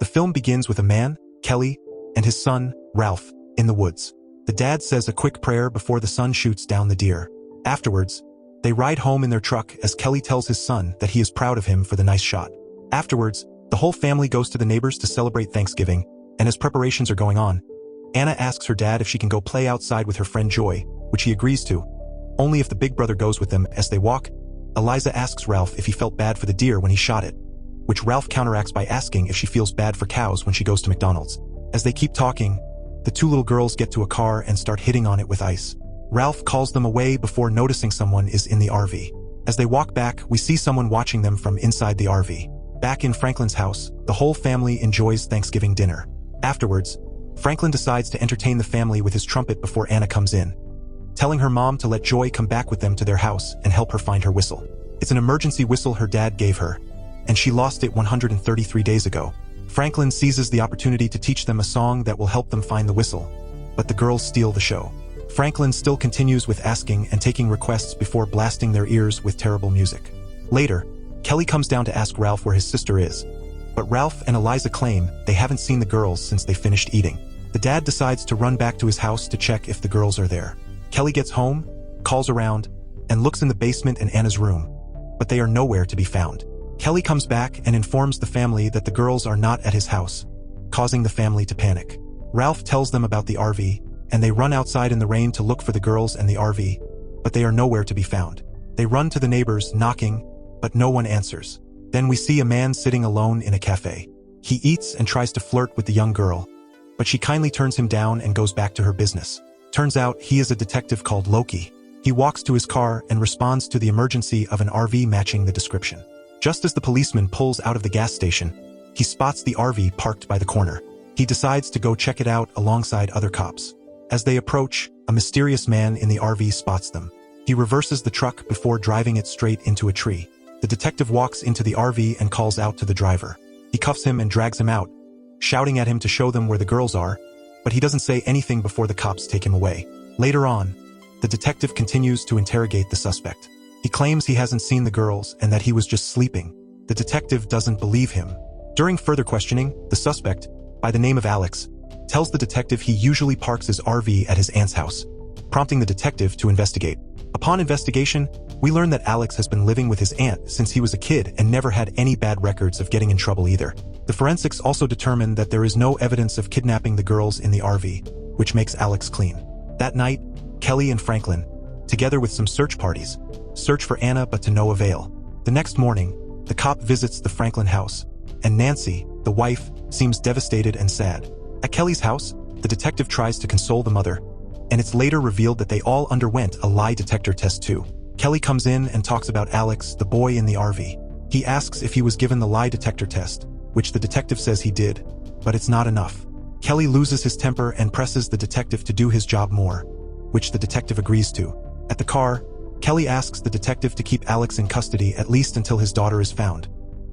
The film begins with a man, Kelly, and his son, Ralph, in the woods. The dad says a quick prayer before the son shoots down the deer. Afterwards, they ride home in their truck as Kelly tells his son that he is proud of him for the nice shot. Afterwards, the whole family goes to the neighbors to celebrate Thanksgiving, and as preparations are going on, Anna asks her dad if she can go play outside with her friend Joy, which he agrees to, only if the big brother goes with them. As they walk, Eliza asks Ralph if he felt bad for the deer when he shot it, which Ralph counteracts by asking if she feels bad for cows when she goes to McDonald's. As they keep talking, the two little girls get to a car and start hitting on it with ice. Ralph calls them away before noticing someone is in the RV. As they walk back, we see someone watching them from inside the RV. Back in Franklin's house, the whole family enjoys Thanksgiving dinner. Afterwards, Franklin decides to entertain the family with his trumpet before Anna comes in, telling her mom to let Joy come back with them to their house and help her find her whistle. It's an emergency whistle her dad gave her, and she lost it 133 days ago. Franklin seizes the opportunity to teach them a song that will help them find the whistle, but the girls steal the show. Franklin still continues with asking and taking requests before blasting their ears with terrible music. Later, Kelly comes down to ask Ralph where his sister is, but Ralph and Eliza claim they haven't seen the girls since they finished eating. The dad decides to run back to his house to check if the girls are there. Kelly gets home, calls around, and looks in the basement and Anna's room, but they are nowhere to be found. Kelly comes back and informs the family that the girls are not at his house, causing the family to panic. Ralph tells them about the RV, and they run outside in the rain to look for the girls and the RV, but they are nowhere to be found. They run to the neighbors, knocking, but no one answers. Then we see a man sitting alone in a cafe. He eats and tries to flirt with the young girl, but she kindly turns him down and goes back to her business. Turns out he is a detective called Loki. He walks to his car and responds to the emergency of an RV matching the description. Just as the policeman pulls out of the gas station, he spots the RV parked by the corner. He decides to go check it out alongside other cops. As they approach, a mysterious man in the RV spots them. He reverses the truck before driving it straight into a tree. The detective walks into the RV and calls out to the driver. He cuffs him and drags him out, shouting at him to show them where the girls are, but he doesn't say anything before the cops take him away. Later on, the detective continues to interrogate the suspect. He claims he hasn't seen the girls and that he was just sleeping. The detective doesn't believe him. During further questioning, the suspect, by the name of Alex, tells the detective he usually parks his RV at his aunt's house, prompting the detective to investigate. Upon investigation, we learn that Alex has been living with his aunt since he was a kid and never had any bad records of getting in trouble either. The forensics also determine that there is no evidence of kidnapping the girls in the RV, which makes Alex clean. That night, Kelly and Franklin, together with some search parties, search for Anna but to no avail. The next morning, the cop visits the Franklin house, and Nancy, the wife, seems devastated and sad. At Kelly's house, the detective tries to console the mother, and it's later revealed that they all underwent a lie detector test too. Kelly comes in and talks about Alex, the boy in the RV. He asks if he was given the lie detector test, which the detective says he did, but it's not enough. Kelly loses his temper and presses the detective to do his job more, which the detective agrees to. At the car, Kelly asks the detective to keep Alex in custody at least until his daughter is found,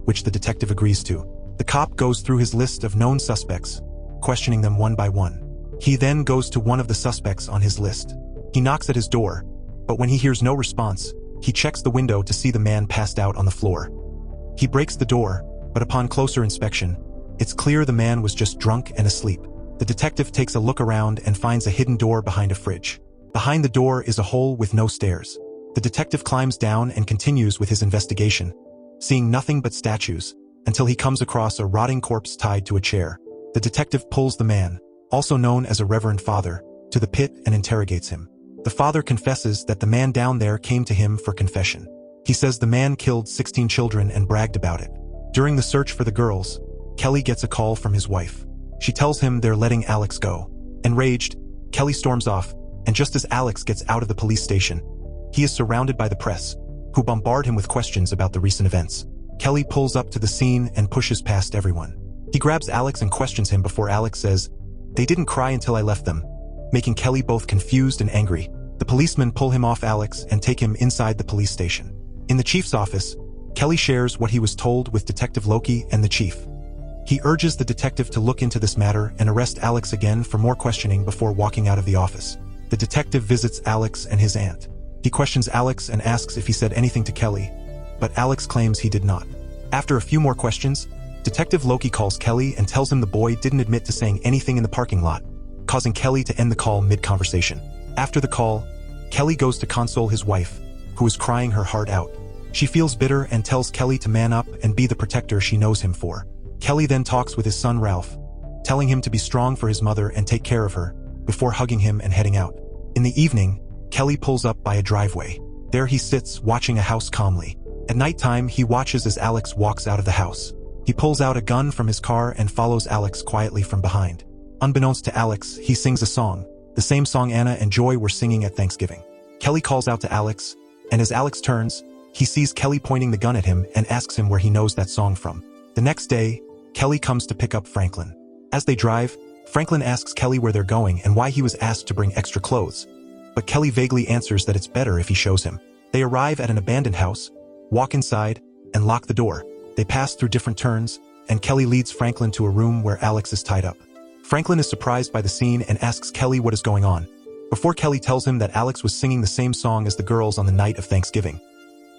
which the detective agrees to. The cop goes through his list of known suspects, questioning them one by one. He then goes to one of the suspects on his list. He knocks at his door, but when he hears no response, he checks the window to see the man passed out on the floor. He breaks the door, but upon closer inspection, it's clear the man was just drunk and asleep. The detective takes a look around and finds a hidden door behind a fridge. Behind the door is a hole with no stairs. The detective climbs down and continues with his investigation, seeing nothing but statues, until he comes across a rotting corpse tied to a chair. The detective pulls the man, also known as a Reverend Father, to the pit and interrogates him. The father confesses that the man down there came to him for confession. He says the man killed 16 children and bragged about it. During the search for the girls, Kelly gets a call from his wife. She tells him they're letting Alex go. Enraged, Kelly storms off, and just as Alex gets out of the police station, he is surrounded by the press, who bombard him with questions about the recent events. Kelly pulls up to the scene and pushes past everyone. He grabs Alex and questions him before Alex says, "They didn't cry until I left them," making Kelly both confused and angry. The policemen pull him off Alex and take him inside the police station. In the chief's office, Kelly shares what he was told with Detective Loki and the chief. He urges the detective to look into this matter and arrest Alex again for more questioning before walking out of the office. The detective visits Alex and his aunt. He questions Alex and asks if he said anything to Kelly, but Alex claims he did not. After a few more questions, Detective Loki calls Kelly and tells him the boy didn't admit to saying anything in the parking lot, causing Kelly to end the call mid-conversation. After the call, Kelly goes to console his wife, who is crying her heart out. She feels bitter and tells Kelly to man up and be the protector she knows him for. Kelly then talks with his son Ralph, telling him to be strong for his mother and take care of her, before hugging him and heading out. In the evening, Kelly pulls up by a driveway. There he sits, watching a house calmly. At nighttime, he watches as Alex walks out of the house. He pulls out a gun from his car and follows Alex quietly from behind. Unbeknownst to Alex, he sings a song, the same song Anna and Joy were singing at Thanksgiving. Kelly calls out to Alex, and as Alex turns, he sees Kelly pointing the gun at him and asks him where he knows that song from. The next day, Kelly comes to pick up Franklin. As they drive, Franklin asks Kelly where they're going and why he was asked to bring extra clothes. But Kelly vaguely answers that it's better if he shows him. They arrive at an abandoned house, walk inside, and lock the door. They pass through different turns, and Kelly leads Franklin to a room where Alex is tied up. Franklin is surprised by the scene and asks Kelly what is going on, before Kelly tells him that Alex was singing the same song as the girls on the night of Thanksgiving.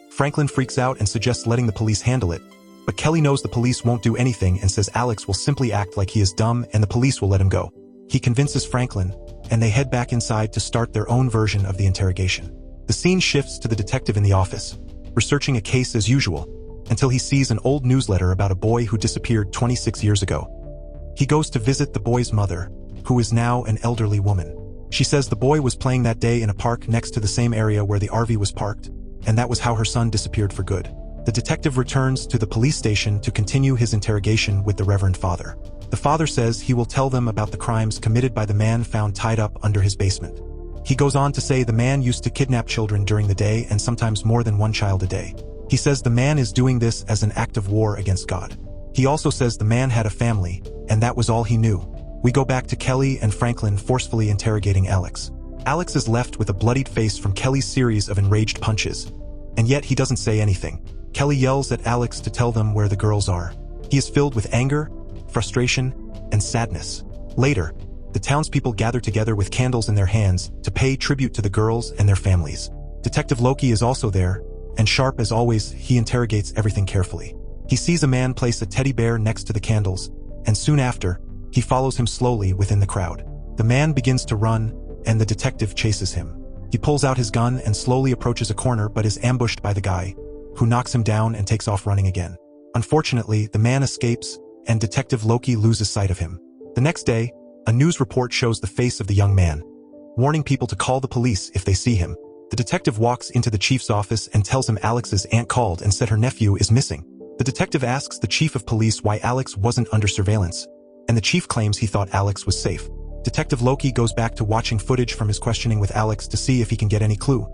Franklin freaks out and suggests letting the police handle it, but Kelly knows the police won't do anything and says Alex will simply act like he is dumb and the police will let him go. He convinces Franklin, and they head back inside to start their own version of the interrogation. The scene shifts to the detective in the office, researching a case as usual, until he sees an old newsletter about a boy who disappeared 26 years ago. He goes to visit the boy's mother, who is now an elderly woman. She says the boy was playing that day in a park next to the same area where the RV was parked, and that was how her son disappeared for good. The detective returns to the police station to continue his interrogation with the Reverend Father. The father says he will tell them about the crimes committed by the man found tied up under his basement. He goes on to say the man used to kidnap children during the day and sometimes more than one child a day. He says the man is doing this as an act of war against God. He also says the man had a family, and that was all he knew. We go back to Kelly and Franklin forcefully interrogating Alex. Alex is left with a bloodied face from Kelly's series of enraged punches, and yet he doesn't say anything. Kelly yells at Alex to tell them where the girls are. He is filled with anger, frustration, and sadness. Later, the townspeople gather together with candles in their hands to pay tribute to the girls and their families. Detective Loki is also there, and sharp as always, he interrogates everything carefully. He sees a man place a teddy bear next to the candles, and soon after, he follows him slowly within the crowd. The man begins to run, and the detective chases him. He pulls out his gun and slowly approaches a corner but is ambushed by the guy, who knocks him down and takes off running again. Unfortunately, the man escapes, and Detective Loki loses sight of him. The next day, a news report shows the face of the young man, warning people to call the police if they see him. The detective walks into the chief's office and tells him Alex's aunt called and said her nephew is missing. The detective asks the chief of police why Alex wasn't under surveillance, and the chief claims he thought Alex was safe. Detective Loki goes back to watching footage from his questioning with Alex to see if he can get any clue,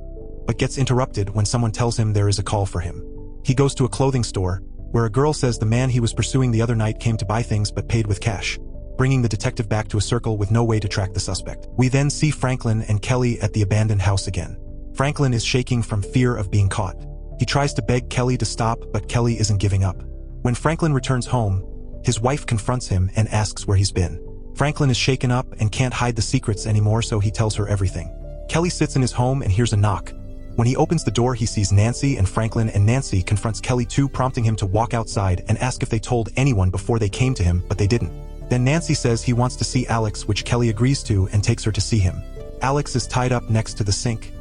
but gets interrupted when someone tells him there is a call for him. He goes to a clothing store, where a girl says the man he was pursuing the other night came to buy things but paid with cash, bringing the detective back to a circle with no way to track the suspect. We then see Franklin and Kelly at the abandoned house again. Franklin is shaking from fear of being caught. He tries to beg Kelly to stop, but Kelly isn't giving up. When Franklin returns home, his wife confronts him and asks where he's been. Franklin is shaken up and can't hide the secrets anymore, so he tells her everything. Kelly sits in his home and hears a knock. When he opens the door, he sees Nancy and Franklin, and Nancy confronts Kelly too, prompting him to walk outside and ask if they told anyone before they came to him, but they didn't. Then Nancy says he wants to see Alex, which Kelly agrees to and takes her to see him. Alex is tied up next to the sink.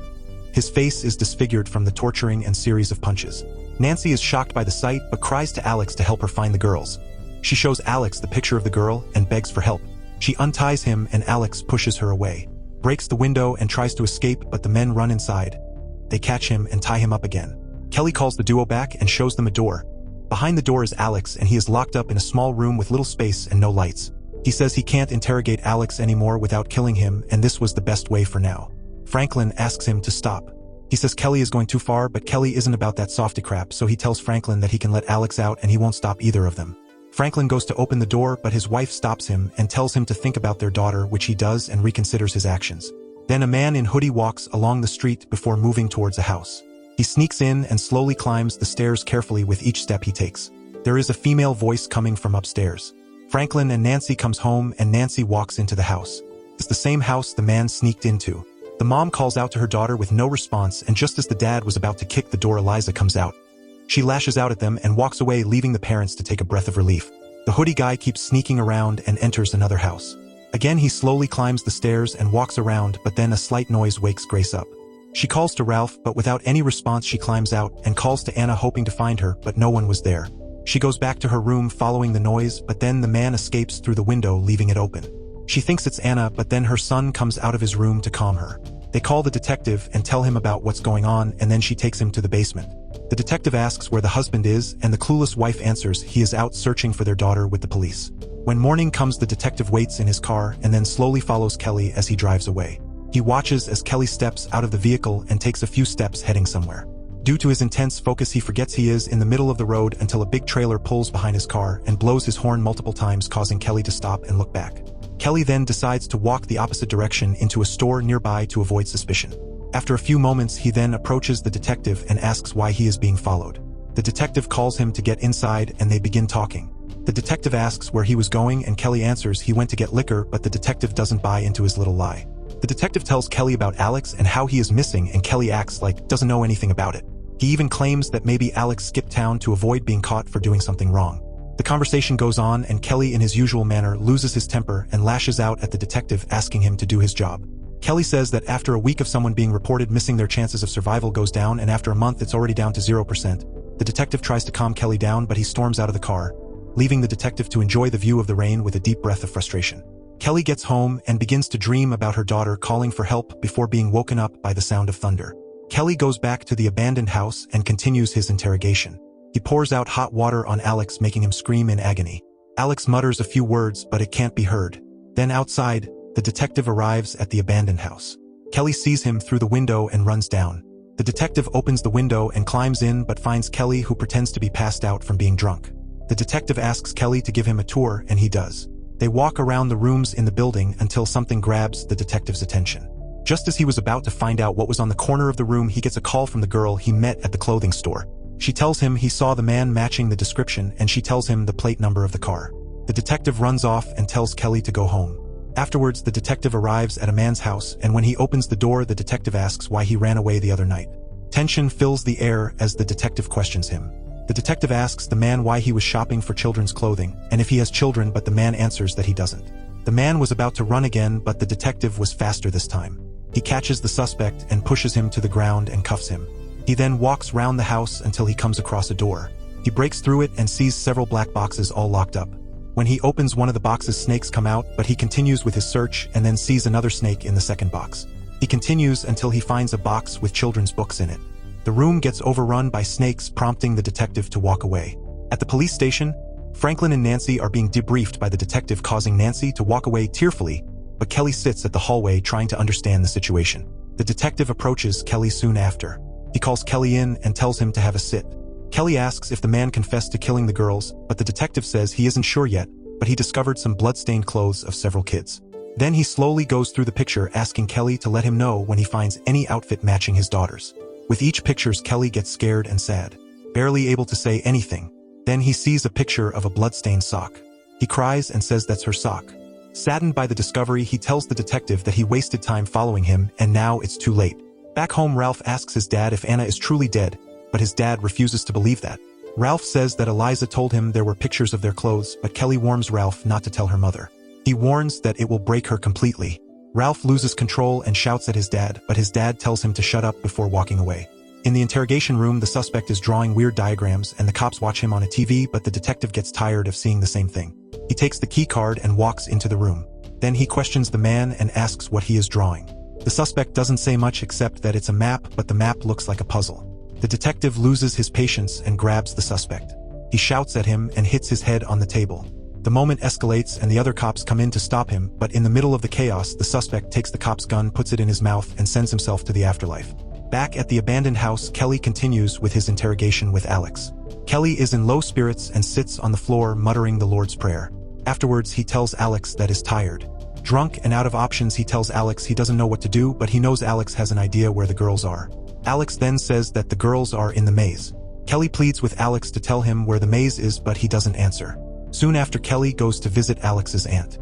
His face is disfigured from the torturing and series of punches. Nancy is shocked by the sight but cries to Alex to help her find the girls. She shows Alex the picture of the girl and begs for help. She unties him and Alex pushes her away, breaks the window and tries to escape, but the men run inside. They catch him and tie him up again. Kelly calls the duo back and shows them a door. Behind the door is Alex, and he is locked up in a small room with little space and no lights. He says he can't interrogate Alex anymore without killing him, and this was the best way for now. Franklin asks him to stop. He says Kelly is going too far, but Kelly isn't about that softy crap, so he tells Franklin that he can let Alex out and he won't stop either of them. Franklin goes to open the door, but his wife stops him and tells him to think about their daughter, which he does and reconsiders his actions. Then a man in hoodie walks along the street before moving towards a house. He sneaks in and slowly climbs the stairs carefully with each step he takes. There is a female voice coming from upstairs. Franklin and Nancy comes home and Nancy walks into the house. It's the same house the man sneaked into. The mom calls out to her daughter with no response, and just as the dad was about to kick the door, Eliza comes out. She lashes out at them and walks away, leaving the parents to take a breath of relief. The hoodie guy keeps sneaking around and enters another house. Again, he slowly climbs the stairs and walks around, but then a slight noise wakes Grace up. She calls to Ralph, but without any response she climbs out and calls to Anna, hoping to find her, but no one was there. She goes back to her room following the noise, but then the man escapes through the window, leaving it open. She thinks it's Anna, but then her son comes out of his room to calm her. They call the detective and tell him about what's going on, and then she takes him to the basement. The detective asks where the husband is, and the clueless wife answers he is out searching for their daughter with the police. When morning comes, the detective waits in his car and then slowly follows Kelly as he drives away. He watches as Kelly steps out of the vehicle and takes a few steps heading somewhere. Due to his intense focus, he forgets he is in the middle of the road until a big trailer pulls behind his car and blows his horn multiple times, causing Kelly to stop and look back. Kelly then decides to walk the opposite direction into a store nearby to avoid suspicion. After a few moments, he then approaches the detective and asks why he is being followed. The detective calls him to get inside and they begin talking. The detective asks where he was going and Kelly answers he went to get liquor, but the detective doesn't buy into his little lie. The detective tells Kelly about Alex and how he is missing, and Kelly acts like doesn't know anything about it. He even claims that maybe Alex skipped town to avoid being caught for doing something wrong. The conversation goes on and Kelly, in his usual manner, loses his temper and lashes out at the detective, asking him to do his job. Kelly says that after a week of someone being reported missing, their chances of survival goes down, and after a month it's already down to 0%. The detective tries to calm Kelly down, but he storms out of the car, leaving the detective to enjoy the view of the rain with a deep breath of frustration. Kelly gets home and begins to dream about her daughter calling for help before being woken up by the sound of thunder. Kelly goes back to the abandoned house and continues his interrogation. He pours out hot water on Alex, making him scream in agony. Alex mutters a few words, but it can't be heard. Then outside, the detective arrives at the abandoned house. Kelly sees him through the window and runs down. The detective opens the window and climbs in, but finds Kelly, who pretends to be passed out from being drunk. The detective asks Kelly to give him a tour, and he does. They walk around the rooms in the building until something grabs the detective's attention. Just as he was about to find out what was on the corner of the room, he gets a call from the girl he met at the clothing store. She tells him he saw the man matching the description, and she tells him the plate number of the car. The detective runs off and tells Kelly to go home. Afterwards, the detective arrives at a man's house, and when he opens the door, the detective asks why he ran away the other night. Tension fills the air as the detective questions him. The detective asks the man why he was shopping for children's clothing, and if he has children, but the man answers that he doesn't. The man was about to run again, but the detective was faster this time. He catches the suspect and pushes him to the ground and cuffs him. He then walks round the house until he comes across a door. He breaks through it and sees several black boxes all locked up. When he opens one of the boxes, snakes come out, but he continues with his search and then sees another snake in the second box. He continues until he finds a box with children's books in it. The room gets overrun by snakes, prompting the detective to walk away. At the police station, Franklin and Nancy are being debriefed by the detective, causing Nancy to walk away tearfully, but Kelly sits at the hallway trying to understand the situation. The detective approaches Kelly soon after. He calls Kelly in and tells him to have a sit. Kelly asks if the man confessed to killing the girls, but the detective says he isn't sure yet, but he discovered some blood-stained clothes of several kids. Then he slowly goes through the picture, asking Kelly to let him know when he finds any outfit matching his daughter's. With each picture, Kelly gets scared and sad, barely able to say anything. Then he sees a picture of a blood-stained sock. He cries and says that's her sock. Saddened by the discovery, he tells the detective that he wasted time following him and now it's too late. Back home, Ralph asks his dad if Anna is truly dead, but his dad refuses to believe that. Ralph says that Eliza told him there were pictures of their clothes, but Kelly warns Ralph not to tell her mother. He warns that it will break her completely. Ralph loses control and shouts at his dad, but his dad tells him to shut up before walking away. In the interrogation room, the suspect is drawing weird diagrams and the cops watch him on a TV, but the detective gets tired of seeing the same thing. He takes the key card and walks into the room. Then he questions the man and asks what he is drawing. The suspect doesn't say much except that it's a map, but the map looks like a puzzle. The detective loses his patience and grabs the suspect. He shouts at him and hits his head on the table. The moment escalates and the other cops come in to stop him, but in the middle of the chaos, the suspect takes the cop's gun, puts it in his mouth, and sends himself to the afterlife. Back at the abandoned house, Kelly continues with his interrogation with Alex. Kelly is in low spirits and sits on the floor muttering the Lord's Prayer. Afterwards, he tells Alex that is tired. Drunk and out of options, he tells Alex he doesn't know what to do, but he knows Alex has an idea where the girls are. Alex then says that the girls are in the maze. Kelly pleads with Alex to tell him where the maze is, but he doesn't answer. Soon after, Kelly goes to visit Alex's aunt.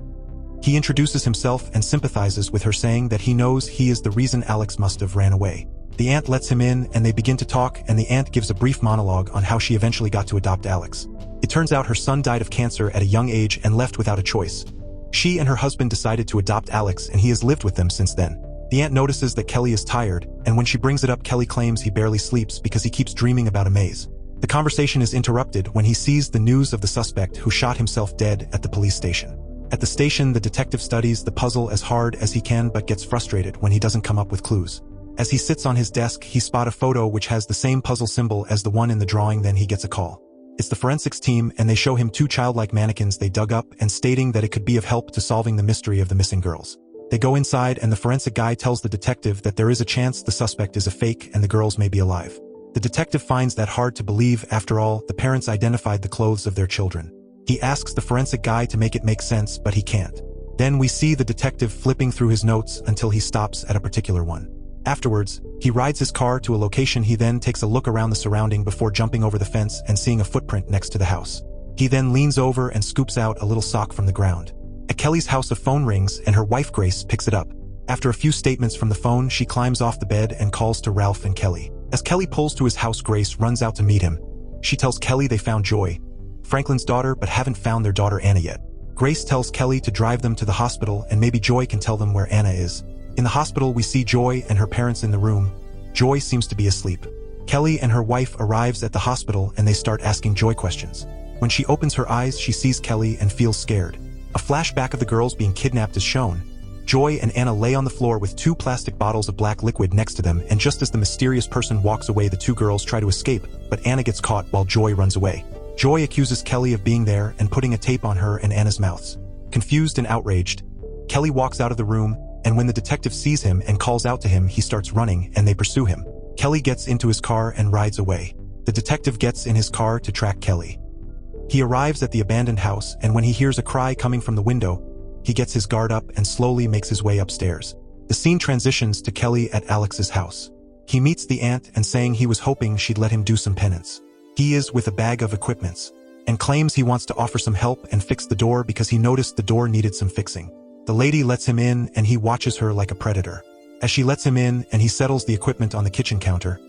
He introduces himself and sympathizes with her, saying that he knows he is the reason Alex must have ran away. The aunt lets him in and they begin to talk, and the aunt gives a brief monologue on how she eventually got to adopt Alex. It turns out her son died of cancer at a young age and left without a choice. She and her husband decided to adopt Alex, and he has lived with them since then. The aunt notices that Kelly is tired, and when she brings it up, Kelly claims he barely sleeps because he keeps dreaming about a maze. The conversation is interrupted when he sees the news of the suspect who shot himself dead at the police station. At the station, the detective studies the puzzle as hard as he can but gets frustrated when he doesn't come up with clues. As he sits on his desk, he spots a photo which has the same puzzle symbol as the one in the drawing. Then he gets a call. It's the forensics team, and they show him two childlike mannequins they dug up and stating that it could be of help to solving the mystery of the missing girls. They go inside, and the forensic guy tells the detective that there is a chance the suspect is a fake and the girls may be alive. The detective finds that hard to believe. After all, the parents identified the clothes of their children. He asks the forensic guy to make it make sense, but he can't. Then we see the detective flipping through his notes until he stops at a particular one. Afterwards, he rides his car to a location. He then takes a look around the surrounding before jumping over the fence and seeing a footprint next to the house. He then leans over and scoops out a little sock from the ground. At Kelly's house, a phone rings and her wife Grace picks it up. After a few statements from the phone, she climbs off the bed and calls to Ralph and Kelly. As Kelly pulls to his house, Grace runs out to meet him. She tells Kelly they found Joy, Franklin's daughter, but haven't found their daughter Anna yet. Grace tells Kelly to drive them to the hospital and maybe Joy can tell them where Anna is. In the hospital, we see Joy and her parents in the room. Joy seems to be asleep. Kelly and her wife arrives at the hospital and they start asking Joy questions. When she opens her eyes, she sees Kelly and feels scared. A flashback of the girls being kidnapped is shown. Joy and Anna lay on the floor with two plastic bottles of black liquid next to them, and just as the mysterious person walks away, the two girls try to escape, but Anna gets caught while Joy runs away. Joy accuses Kelly of being there and putting a tape on her and Anna's mouths. Confused and outraged, Kelly walks out of the room, and when the detective sees him and calls out to him, he starts running and they pursue him. Kelly gets into his car and rides away. The detective gets in his car to track Kelly. He arrives at the abandoned house, and when he hears a cry coming from the window, he gets his guard up and slowly makes his way upstairs. The scene transitions to Kelly at Alex's house. He meets the aunt and saying he was hoping she'd let him do some penance. He is with a bag of equipments and claims he wants to offer some help and fix the door because he noticed the door needed some fixing. The lady lets him in and he watches her like a predator. As she lets him in and he settles the equipment on the kitchen counter,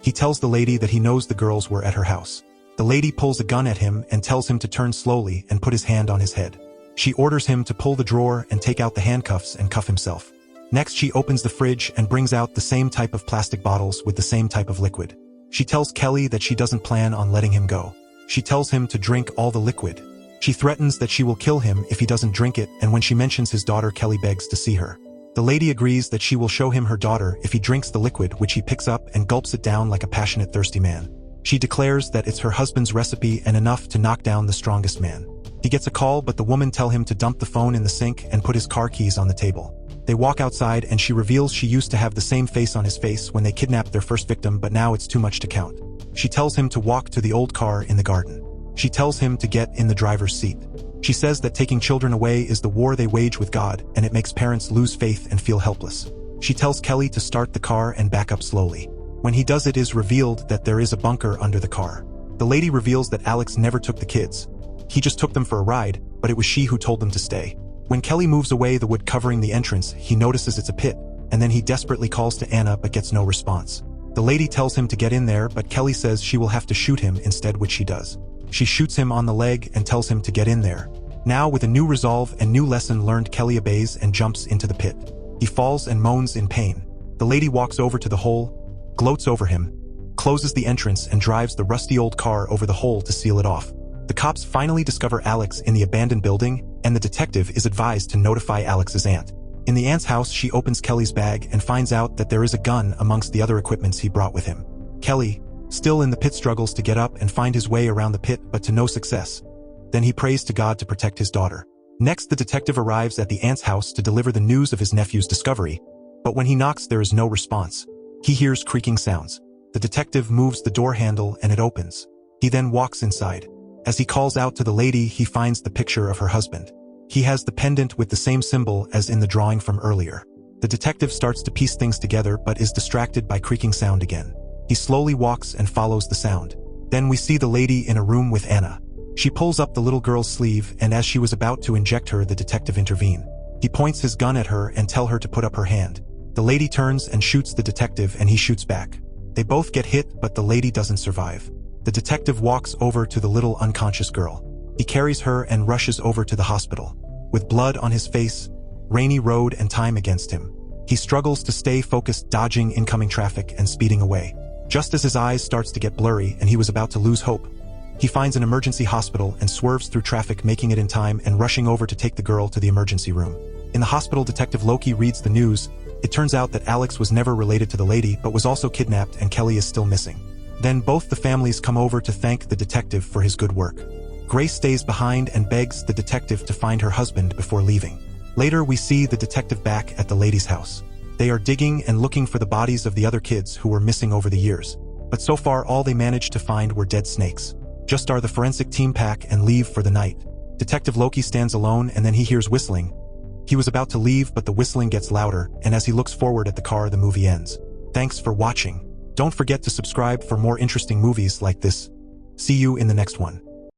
he tells the lady that he knows the girls were at her house. The lady pulls a gun at him and tells him to turn slowly and put his hand on his head. She orders him to pull the drawer and take out the handcuffs and cuff himself. Next, she opens the fridge and brings out the same type of plastic bottles with the same type of liquid. She tells Kelly that she doesn't plan on letting him go. She tells him to drink all the liquid. She threatens that she will kill him if he doesn't drink it, and when she mentions his daughter, Kelly begs to see her. The lady agrees that she will show him her daughter if he drinks the liquid, which he picks up and gulps it down like a passionate, thirsty man. She declares that it's her husband's recipe and enough to knock down the strongest man. He gets a call, but the woman tells him to dump the phone in the sink and put his car keys on the table. They walk outside and she reveals she used to have the same face on his face when they kidnapped their first victim, but now it's too much to count. She tells him to walk to the old car in the garden. She tells him to get in the driver's seat. She says that taking children away is the war they wage with God, and it makes parents lose faith and feel helpless. She tells Kelly to start the car and back up slowly. When he does, it is revealed that there is a bunker under the car. The lady reveals that Alex never took the kids. He just took them for a ride, but it was she who told them to stay. When Kelly moves away the wood covering the entrance, he notices it's a pit, and then he desperately calls to Anna but gets no response. The lady tells him to get in there, but Kelly says she will have to shoot him instead, which she does. She shoots him on the leg and tells him to get in there. Now, with a new resolve and new lesson learned, Kelly obeys and jumps into the pit. He falls and moans in pain. The lady walks over to the hole, gloats over him, closes the entrance and drives the rusty old car over the hole to seal it off. The cops finally discover Alex in the abandoned building, and the detective is advised to notify Alex's aunt. In the aunt's house, she opens Kelly's bag and finds out that there is a gun amongst the other equipments he brought with him. Kelly, still in the pit, struggles to get up and find his way around the pit, but to no success. Then he prays to God to protect his daughter. Next, the detective arrives at the aunt's house to deliver the news of his nephew's discovery, but when he knocks, there is no response. He hears creaking sounds. The detective moves the door handle and it opens. He then walks inside. As he calls out to the lady, he finds the picture of her husband. He has the pendant with the same symbol as in the drawing from earlier. The detective starts to piece things together but is distracted by creaking sound again. He slowly walks and follows the sound. Then we see the lady in a room with Anna. She pulls up the little girl's sleeve, and as she was about to inject her, the detective intervenes. He points his gun at her and tells her to put up her hand. The lady turns and shoots the detective and he shoots back. They both get hit, but the lady doesn't survive. The detective walks over to the little unconscious girl. He carries her and rushes over to the hospital. With blood on his face, rainy road and time against him, he struggles to stay focused, dodging incoming traffic and speeding away. Just as his eyes starts to get blurry and he was about to lose hope, he finds an emergency hospital and swerves through traffic, making it in time and rushing over to take the girl to the emergency room. In the hospital, Detective Loki reads the news. It turns out that Alex was never related to the lady but was also kidnapped and Kelly is still missing. Then both the families come over to thank the detective for his good work. Grace stays behind and begs the detective to find her husband before leaving. Later, we see the detective back at the lady's house. They are digging and looking for the bodies of the other kids who were missing over the years. But so far, all they managed to find were dead snakes. Just are the forensic team pack and leave for the night. Detective Loki stands alone and then he hears whistling. He was about to leave, but the whistling gets louder, and as he looks forward at the car, the movie ends. Thanks for watching. Don't forget to subscribe for more interesting movies like this. See you in the next one.